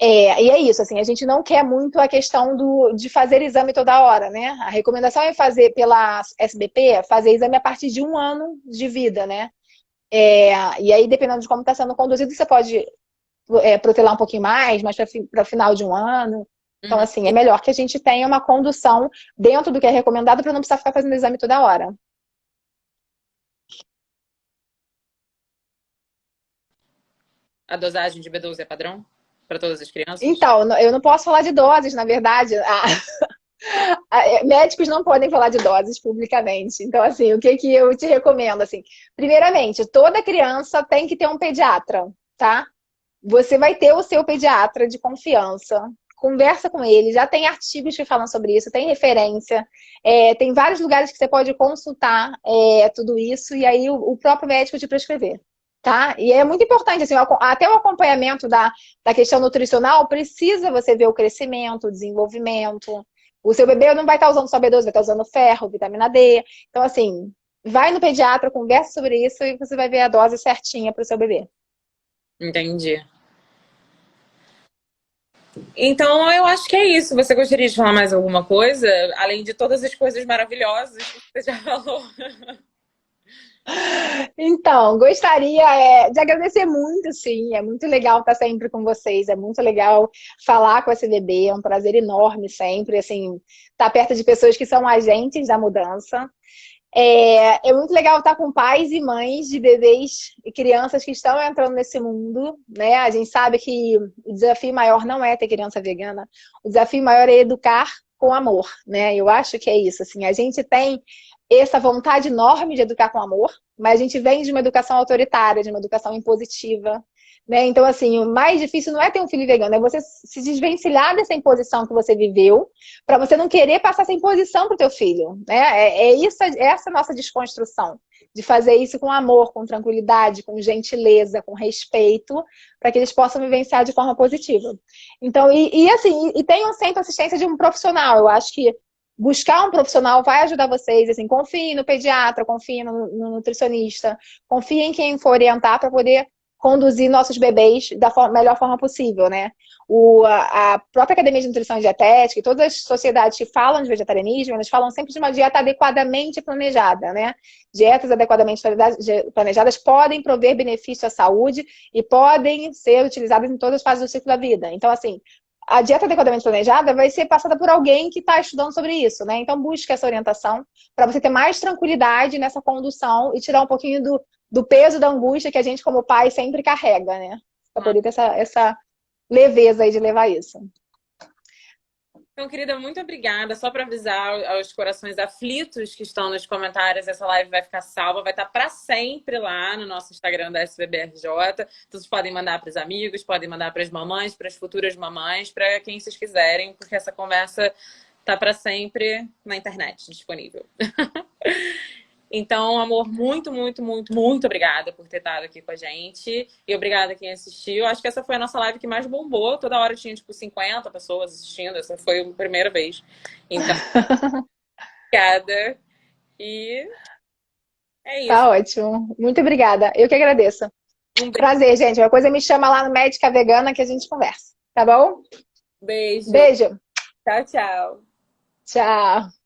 E é isso, assim, a gente não quer muito a questão de fazer exame toda hora, né? A recomendação é fazer pela SBP, fazer exame a partir de 1 ano de vida, né? E aí, dependendo de como está sendo conduzido, você pode protelar um pouquinho mais para o final de 1 ano. Então, assim, é melhor que a gente tenha uma condução dentro do que é recomendado para não precisar ficar fazendo exame toda hora. A dosagem de B12 é padrão para todas as crianças? Então, eu não posso falar de doses, na verdade. Médicos não podem falar de doses publicamente. Então, assim, o que eu te recomendo? Assim, primeiramente, toda criança tem que ter um pediatra, tá? Você vai ter o seu pediatra de confiança. Conversa com ele, já tem artigos que falam sobre isso, tem referência, tem vários lugares que você pode consultar tudo isso, e aí o próprio médico te prescrever. Tá? E é muito importante, assim, até o acompanhamento da questão nutricional, precisa você ver o crescimento, o desenvolvimento. O seu bebê não vai estar usando só B12, vai estar usando ferro, vitamina D. Então, assim, vai no pediatra, conversa sobre isso e você vai ver a dose certinha para o seu bebê. Entendi. Então, eu acho que é isso. Você gostaria de falar mais alguma coisa? Além de todas as coisas maravilhosas que você já falou. Então, gostaria de agradecer muito, sim. É muito legal estar sempre com vocês. É muito legal falar com esse bebê. É um prazer enorme sempre, assim, estar perto de pessoas que são agentes da mudança. É muito legal estar com pais e mães de bebês e crianças que estão entrando nesse mundo, né? A gente sabe que o desafio maior não é ter criança vegana. O desafio maior é educar com amor, né? Eu acho que é isso, assim. A gente tem essa vontade enorme de educar com amor, mas a gente vem de uma educação autoritária, de uma educação impositiva, né? Então, assim, o mais difícil não é ter um filho vegano, é você se desvencilhar dessa imposição que você viveu, para você não querer passar essa imposição para o teu filho, né? Essa nossa desconstrução, de fazer isso com amor, com tranquilidade, com gentileza, com respeito, para que eles possam vivenciar de forma positiva. Então, assim, tenham sempre a assistência de um profissional. Eu acho que buscar um profissional vai ajudar vocês, assim, confiem no pediatra, confiem no nutricionista, confiem em quem for orientar para poder conduzir nossos bebês da melhor forma possível, né? A própria Academia de Nutrição e Dietética e todas as sociedades que falam de vegetarianismo, elas falam sempre de uma dieta adequadamente planejada, né? Dietas adequadamente planejadas podem prover benefício à saúde e podem ser utilizadas em todas as fases do ciclo da vida. Então, assim, a dieta adequadamente planejada vai ser passada por alguém que está estudando sobre isso, né? Então busque essa orientação para você ter mais tranquilidade nessa condução e tirar um pouquinho do peso da angústia que a gente, como pai, sempre carrega, né? Para poder ter essa leveza aí de levar isso. Então, querida, muito obrigada. Só para avisar aos corações aflitos que estão nos comentários, essa live vai ficar salva, vai estar para sempre lá no nosso Instagram da SBBRJ. Então, vocês podem mandar para os amigos, podem mandar para as mamães, para as futuras mamães, para quem vocês quiserem, porque essa conversa tá para sempre na internet, disponível. Então, amor, muito, muito, muito, muito obrigada por ter estado aqui com a gente. E obrigada a quem assistiu. Acho que essa foi a nossa live que mais bombou. Toda hora tinha, tipo, 50 pessoas assistindo. Essa foi a primeira vez. Então, obrigada. E É Tá isso. ótimo. Muito obrigada. Eu que agradeço. Um Prazer, gente. Uma coisa me chama lá no Médica Vegana que a gente conversa. Tá bom? beijo. Beijo. Tchau, tchau. Tchau.